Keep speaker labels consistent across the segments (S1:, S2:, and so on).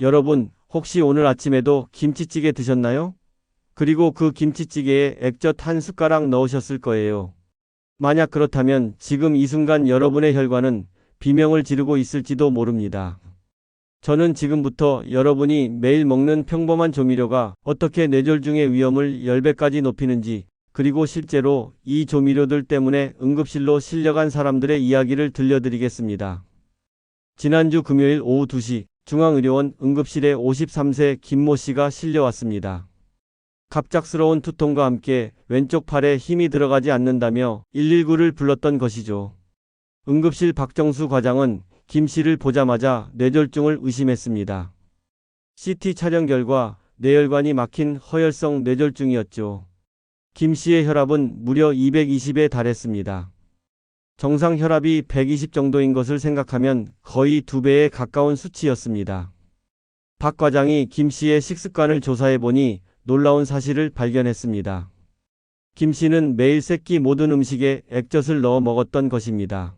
S1: 여러분, 혹시 오늘 아침에도 김치찌개 드셨나요? 그리고 그 김치찌개에 액젓 한 숟가락 넣으셨을 거예요. 만약 그렇다면 지금 이 순간 여러분의 혈관은 비명을 지르고 있을지도 모릅니다. 저는 지금부터 여러분이 매일 먹는 평범한 조미료가 어떻게 뇌졸중의 위험을 10배까지 높이는지, 그리고 실제로 이 조미료들 때문에 응급실로 실려간 사람들의 이야기를 들려드리겠습니다. 지난주 금요일 오후 2시 중앙의료원 응급실에 53세 김모 씨가 실려왔습니다. 갑작스러운 투통과 함께 왼쪽 팔에 힘이 들어가지 않는다며 119를 불렀던 것이죠. 응급실 박정수 과장은 김 씨를 보자마자 뇌졸중을 의심했습니다. CT 촬영 결과 뇌혈관이 막힌 허혈성 뇌졸중이었죠. 김 씨의 혈압은 무려 220에 달했습니다. 정상 혈압이 120 정도인 것을 생각하면 거의 2배에 가까운 수치였습니다. 박 과장이 김 씨의 식습관을 조사해보니 놀라운 사실을 발견했습니다. 김 씨는 매일 세끼 모든 음식에 액젓을 넣어 먹었던 것입니다.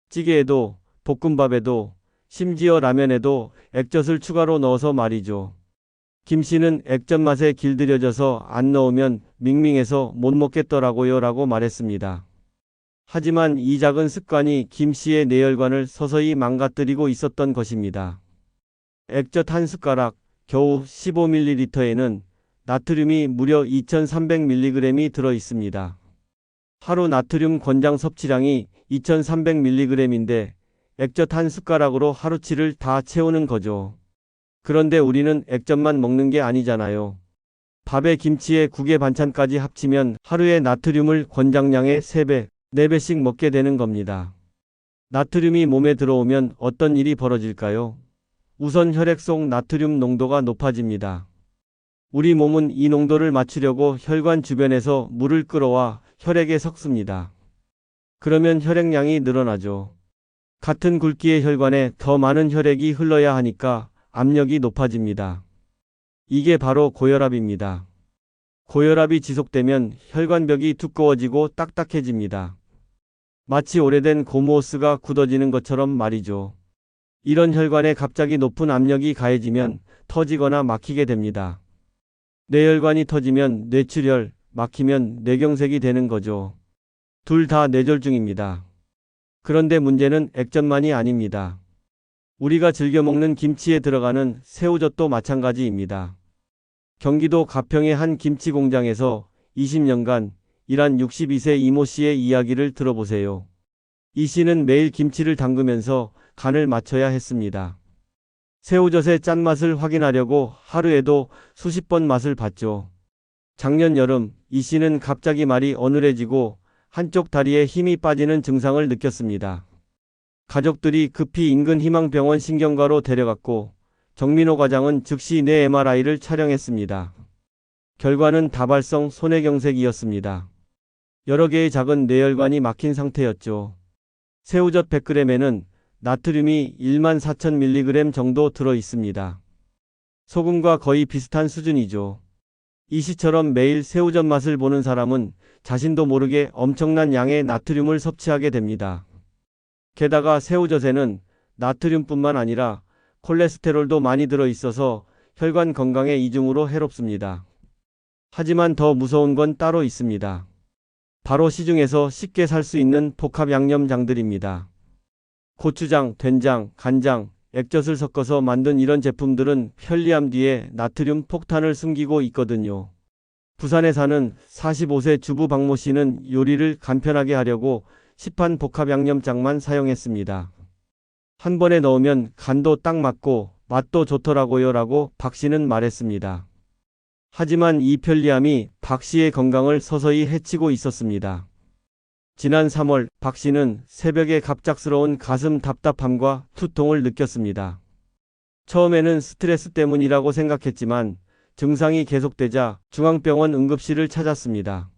S1: 찌개에도, 볶음밥에도, 심지어 라면에도 액젓을 추가로 넣어서 말이죠. 김 씨는 액젓 맛에 길들여져서 안 넣으면 밍밍해서 못 먹겠더라고요 라고 말했습니다. 하지만 이 작은 습관이 김 씨의 뇌혈관을 서서히 망가뜨리고 있었던 것입니다. 액젓 한 숟가락, 겨우 15ml에는 나트륨이 무려 2300mg이 들어 있습니다. 하루 나트륨 권장 섭취량이 2300mg인데 액젓 한 숟가락으로 하루치를 다 채우는 거죠. 그런데 우리는 액젓만 먹는 게 아니잖아요. 밥에 김치에 국에 반찬까지 합치면 하루에 나트륨을 권장량의 3배, 4배씩 먹게 되는 겁니다. 나트륨이 몸에 들어오면 어떤 일이 벌어질까요? 우선 혈액 속 나트륨 농도가 높아집니다. 우리 몸은 이 농도를 맞추려고 혈관 주변에서 물을 끌어와 혈액에 섞습니다. 그러면 혈액량이 늘어나죠. 같은 굵기의 혈관에 더 많은 혈액이 흘러야 하니까 압력이 높아집니다. 이게 바로 고혈압입니다. 고혈압이 지속되면 혈관벽이 두꺼워지고 딱딱해집니다. 마치 오래된 고무호스가 굳어지는 것처럼 말이죠. 이런 혈관에 갑자기 높은 압력이 가해지면 터지거나 막히게 됩니다. 뇌혈관이 터지면 뇌출혈, 막히면 뇌경색이 되는 거죠. 둘 다 뇌졸중입니다. 그런데 문제는 액젓만이 아닙니다. 우리가 즐겨 먹는 김치에 들어가는 새우젓도 마찬가지입니다. 경기도 가평의 한 김치 공장에서 20년간 일한 62세 이모 씨의 이야기를 들어보세요. 이 씨는 매일 김치를 담그면서 간을 맞춰야 했습니다. 새우젓의 짠맛을 확인하려고 하루에도 수십 번 맛을 봤죠. 작년 여름 이 씨는 갑자기 말이 어눌해지고 한쪽 다리에 힘이 빠지는 증상을 느꼈습니다. 가족들이 급히 인근 희망병원 신경과로 데려갔고 정민호 과장은 즉시 뇌 MRI를 촬영했습니다. 결과는 다발성 소뇌경색이었습니다. 여러 개의 작은 뇌혈관이 막힌 상태였죠. 새우젓 100g에는 나트륨이 14,000mg 정도 들어 있습니다. 소금과 거의 비슷한 수준이죠. 이 씨처럼 매일 새우젓 맛을 보는 사람은 자신도 모르게 엄청난 양의 나트륨을 섭취하게 됩니다. 게다가 새우젓에는 나트륨뿐만 아니라 콜레스테롤도 많이 들어 있어서 혈관 건강에 이중으로 해롭습니다. 하지만 더 무서운 건 따로 있습니다. 바로 시중에서 쉽게 살 수 있는 복합 양념장들입니다. 고추장, 된장, 간장, 액젓을 섞어서 만든 이런 제품들은 편리함 뒤에 나트륨 폭탄을 숨기고 있거든요. 부산에 사는 45세 주부 박모 씨는 요리를 간편하게 하려고 시판 복합 양념장만 사용했습니다. 한 번에 넣으면 간도 딱 맞고 맛도 좋더라고요 라고 박 씨는 말했습니다. 하지만 이 편리함이 박 씨의 건강을 서서히 해치고 있었습니다. 지난 3월 박 씨는 새벽에 갑작스러운 가슴 답답함과 두통을 느꼈습니다. 처음에는 스트레스 때문이라고 생각했지만 증상이 계속되자 중앙병원 응급실을 찾았습니다.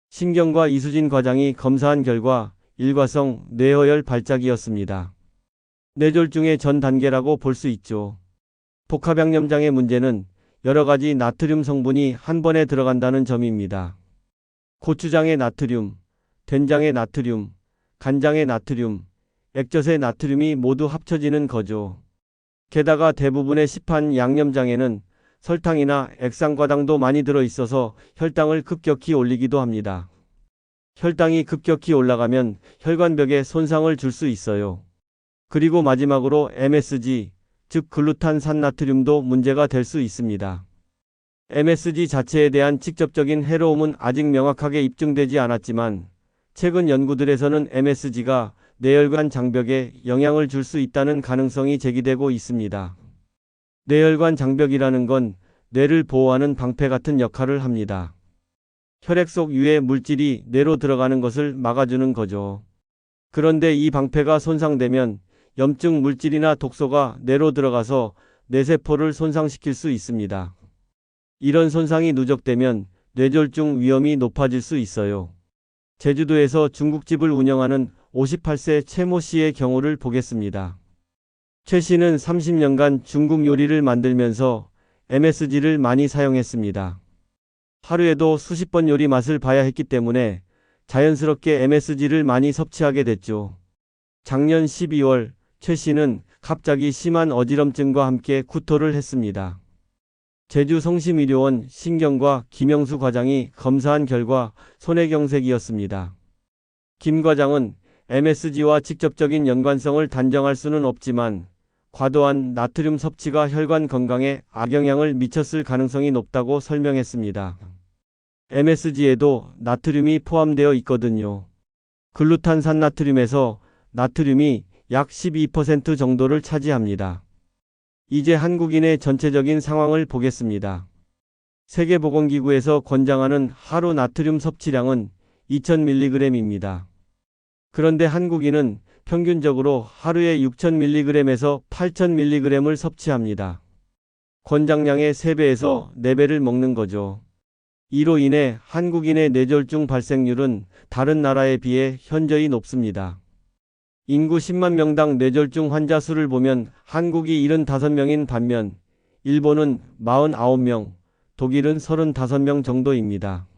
S1: 신경과 이수진 과장이 검사한 결과 일과성 뇌허혈 발작이었습니다. 뇌졸중의 전 단계라고 볼 수 있죠. 복합양념장의 문제는 여러 가지 나트륨 성분이 한 번에 들어간다는 점입니다. 고추장의 나트륨, 된장의 나트륨, 간장의 나트륨, 액젓의 나트륨이 모두 합쳐지는 거죠. 게다가 대부분의 시판 양념장에는 설탕이나 액상과당도 많이 들어있어서 혈당을 급격히 올리기도 합니다. 혈당이 급격히 올라가면 혈관벽에 손상을 줄 수 있어요. 그리고 마지막으로 MSG, 즉 글루탄산나트륨도 문제가 될 수 있습니다. MSG 자체에 대한 직접적인 해로움은 아직 명확하게 입증되지 않았지만 최근 연구들에서는 MSG가 뇌혈관 장벽에 영향을 줄 수 있다는 가능성이 제기되고 있습니다. 뇌혈관 장벽이라는 건 뇌를 보호하는 방패 같은 역할을 합니다. 혈액 속 유해 물질이 뇌로 들어가는 것을 막아주는 거죠. 그런데 이 방패가 손상되면 염증 물질이나 독소가 뇌로 들어가서 뇌세포를 손상시킬 수 있습니다. 이런 손상이 누적되면 뇌졸중 위험이 높아질 수 있어요. 제주도에서 중국집을 운영하는 58세 최모 씨의 경우를 보겠습니다. 최 씨는 30년간 중국 요리를 만들면서 MSG를 많이 사용했습니다. 하루에도 수십 번 요리 맛을 봐야 했기 때문에 자연스럽게 MSG를 많이 섭취하게 됐죠. 작년 12월 최 씨는 갑자기 심한 어지럼증과 함께 구토를 했습니다. 제주 성심의료원 신경과 김영수 과장이 검사한 결과 손해경색이었습니다. 김 과장은 MSG와 직접적인 연관성을 단정할 수는 없지만 과도한 나트륨 섭취가 혈관 건강에 악영향을 미쳤을 가능성이 높다고 설명했습니다. MSG에도 나트륨이 포함되어 있거든요. 글루탄산나트륨에서 나트륨이 약 12% 정도를 차지합니다. 이제 한국인의 전체적인 상황을 보겠습니다. 세계보건기구에서 권장하는 하루 나트륨 섭취량은 2000mg입니다. 그런데 한국인은 평균적으로 하루에 6000mg에서 8000mg을 섭취합니다. 권장량의 3배에서 4배를 먹는 거죠. 이로 인해 한국인의 뇌졸중 발생률은 다른 나라에 비해 현저히 높습니다. 인구 10만 명당 뇌졸중 환자 수를 보면 한국이 75명인 반면 일본은 49명, 독일은 35명 정도입니다.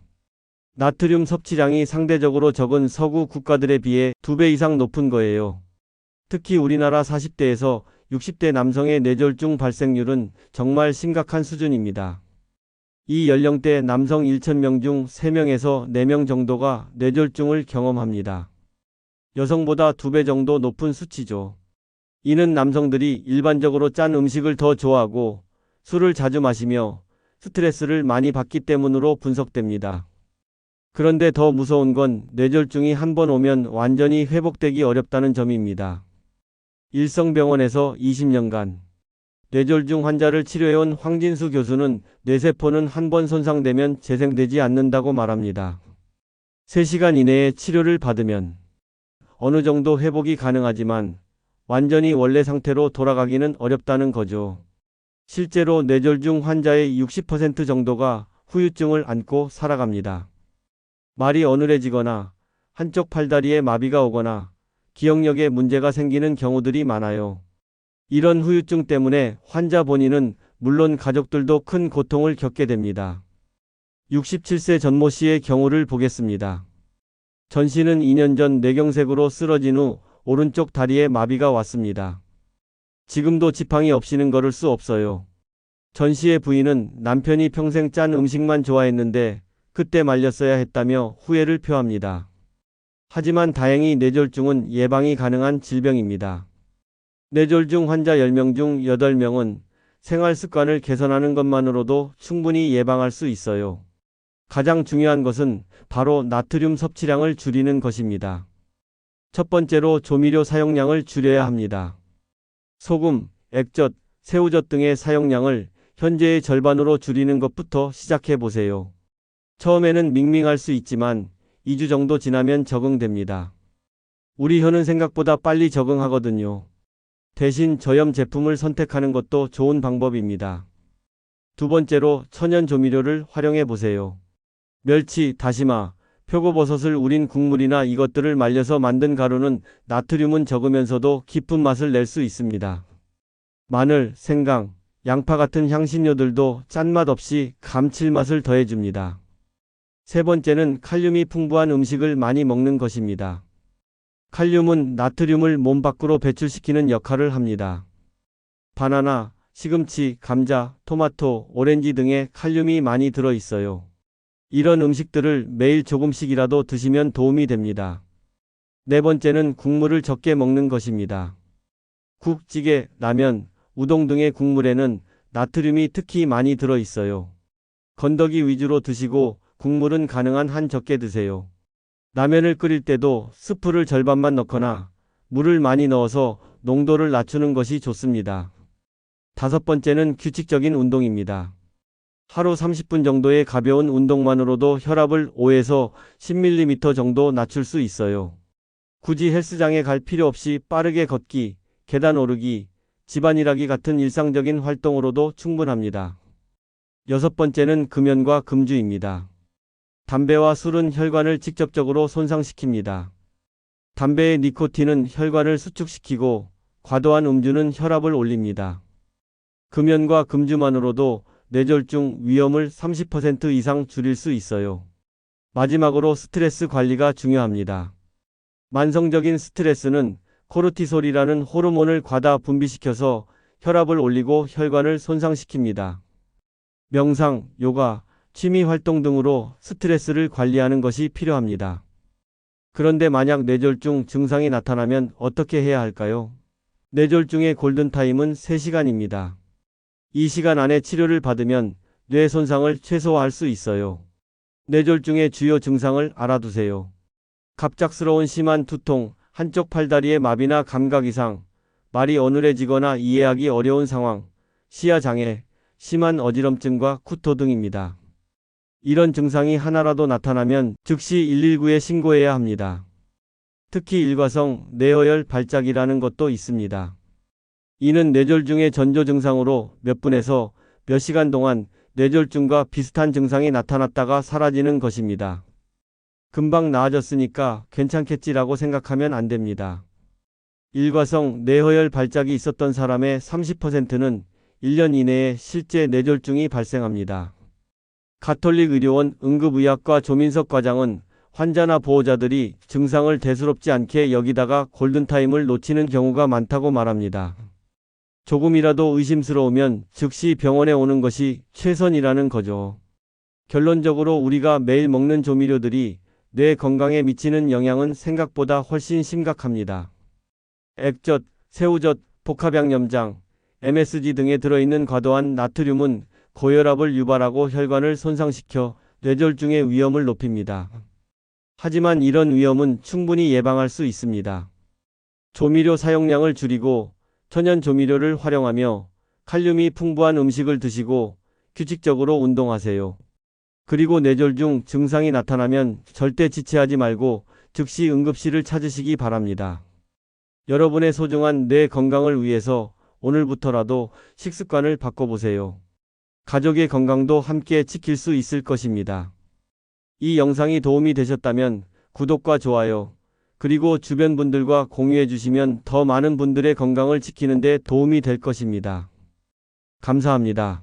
S1: 나트륨 섭취량이 상대적으로 적은 서구 국가들에 비해 2배 이상 높은 거예요. 특히 우리나라 40대에서 60대 남성의 뇌졸중 발생률은 정말 심각한 수준입니다. 이 연령대 남성 1,000명 중 3명에서 4명 정도가 뇌졸중을 경험합니다. 여성보다 2배 정도 높은 수치죠. 이는 남성들이 일반적으로 짠 음식을 더 좋아하고 술을 자주 마시며 스트레스를 많이 받기 때문으로 분석됩니다. 그런데 더 무서운 건 뇌졸중이 한 번 오면 완전히 회복되기 어렵다는 점입니다. 일성병원에서 20년간 뇌졸중 환자를 치료해온 황진수 교수는 뇌세포는 한 번 손상되면 재생되지 않는다고 말합니다. 3시간 이내에 치료를 받으면 어느 정도 회복이 가능하지만 완전히 원래 상태로 돌아가기는 어렵다는 거죠. 실제로 뇌졸중 환자의 60% 정도가 후유증을 안고 살아갑니다. 말이 어눌해지거나 한쪽 팔다리에 마비가 오거나 기억력에 문제가 생기는 경우들이 많아요. 이런 후유증 때문에 환자 본인은 물론 가족들도 큰 고통을 겪게 됩니다. 67세 전모 씨의 경우를 보겠습니다. 전 씨는 2년 전 뇌경색으로 쓰러진 후 오른쪽 다리에 마비가 왔습니다. 지금도 지팡이 없이는 걸을 수 없어요. 전 씨의 부인은 남편이 평생 짠 음식만 좋아했는데 그때 말렸어야 했다며 후회를 표합니다. 하지만 다행히 뇌졸중은 예방이 가능한 질병입니다. 뇌졸중 환자 10명 중 8명은 생활 습관을 개선하는 것만으로도 충분히 예방할 수 있어요. 가장 중요한 것은 바로 나트륨 섭취량을 줄이는 것입니다. 첫 번째로 조미료 사용량을 줄여야 합니다. 소금, 액젓, 새우젓 등의 사용량을 현재의 절반으로 줄이는 것부터 시작해 보세요. 처음에는 밍밍할 수 있지만 2주 정도 지나면 적응됩니다. 우리 혀는 생각보다 빨리 적응하거든요. 대신 저염 제품을 선택하는 것도 좋은 방법입니다. 두 번째로 천연 조미료를 활용해 보세요. 멸치, 다시마, 표고버섯을 우린 국물이나 이것들을 말려서 만든 가루는 나트륨은 적으면서도 깊은 맛을 낼 수 있습니다. 마늘, 생강, 양파 같은 향신료들도 짠맛 없이 감칠맛을 더해줍니다. 세 번째는 칼륨이 풍부한 음식을 많이 먹는 것입니다. 칼륨은 나트륨을 몸 밖으로 배출시키는 역할을 합니다. 바나나, 시금치, 감자, 토마토, 오렌지 등의 칼륨이 많이 들어 있어요. 이런 음식들을 매일 조금씩이라도 드시면 도움이 됩니다. 네 번째는 국물을 적게 먹는 것입니다. 국, 찌개, 라면, 우동 등의 국물에는 나트륨이 특히 많이 들어 있어요. 건더기 위주로 드시고 국물은 가능한 한 적게 드세요. 라면을 끓일 때도 스프를 절반만 넣거나 물을 많이 넣어서 농도를 낮추는 것이 좋습니다. 다섯 번째는 규칙적인 운동입니다. 하루 30분 정도의 가벼운 운동만으로도 혈압을 5에서 10mm 정도 낮출 수 있어요. 굳이 헬스장에 갈 필요 없이 빠르게 걷기, 계단 오르기, 집안일하기 같은 일상적인 활동으로도 충분합니다. 여섯 번째는 금연과 금주입니다. 담배와 술은 혈관을 직접적으로 손상시킵니다. 담배의 니코틴은 혈관을 수축시키고 과도한 음주는 혈압을 올립니다. 금연과 금주만으로도 뇌졸중 위험을 30% 이상 줄일 수 있어요. 마지막으로 스트레스 관리가 중요합니다. 만성적인 스트레스는 코르티솔이라는 호르몬을 과다 분비시켜서 혈압을 올리고 혈관을 손상시킵니다. 명상, 요가, 취미 활동 등으로 스트레스를 관리하는 것이 필요합니다. 그런데 만약 뇌졸중 증상이 나타나면 어떻게 해야 할까요? 뇌졸중의 골든타임은 3시간입니다. 이 시간 안에 치료를 받으면 뇌 손상을 최소화할 수 있어요. 뇌졸중의 주요 증상을 알아두세요. 갑작스러운 심한 두통, 한쪽 팔다리의 마비나 감각 이상, 말이 어눌해지거나 이해하기 어려운 상황, 시야 장애, 심한 어지럼증과 구토 등입니다. 이런 증상이 하나라도 나타나면 즉시 119에 신고해야 합니다. 특히 일과성 뇌어혈 발작이라는 것도 있습니다. 이는 뇌졸중의 전조 증상으로 몇 분에서 몇 시간 동안 뇌졸중과 비슷한 증상이 나타났다가 사라지는 것입니다. 금방 나아졌으니까 괜찮겠지라고 생각하면 안 됩니다. 일과성 뇌허혈 발작이 있었던 사람의 30%는 1년 이내에 실제 뇌졸중이 발생합니다. 가톨릭 의료원 응급의학과 조민석 과장은 환자나 보호자들이 증상을 대수롭지 않게 여기다가 골든타임을 놓치는 경우가 많다고 말합니다. 조금이라도 의심스러우면 즉시 병원에 오는 것이 최선이라는 거죠. 결론적으로 우리가 매일 먹는 조미료들이 뇌 건강에 미치는 영향은 생각보다 훨씬 심각합니다. 액젓, 새우젓, 복합양념장, MSG 등에 들어있는 과도한 나트륨은 고혈압을 유발하고 혈관을 손상시켜 뇌졸중의 위험을 높입니다. 하지만 이런 위험은 충분히 예방할 수 있습니다. 조미료 사용량을 줄이고 천연 조미료를 활용하며 칼륨이 풍부한 음식을 드시고 규칙적으로 운동하세요. 그리고 뇌졸중 증상이 나타나면 절대 지체하지 말고 즉시 응급실을 찾으시기 바랍니다. 여러분의 소중한 뇌 건강을 위해서 오늘부터라도 식습관을 바꿔보세요. 가족의 건강도 함께 지킬 수 있을 것입니다. 이 영상이 도움이 되셨다면 구독과 좋아요, 그리고 주변 분들과 공유해 주시면 더 많은 분들의 건강을 지키는 데 도움이 될 것입니다. 감사합니다.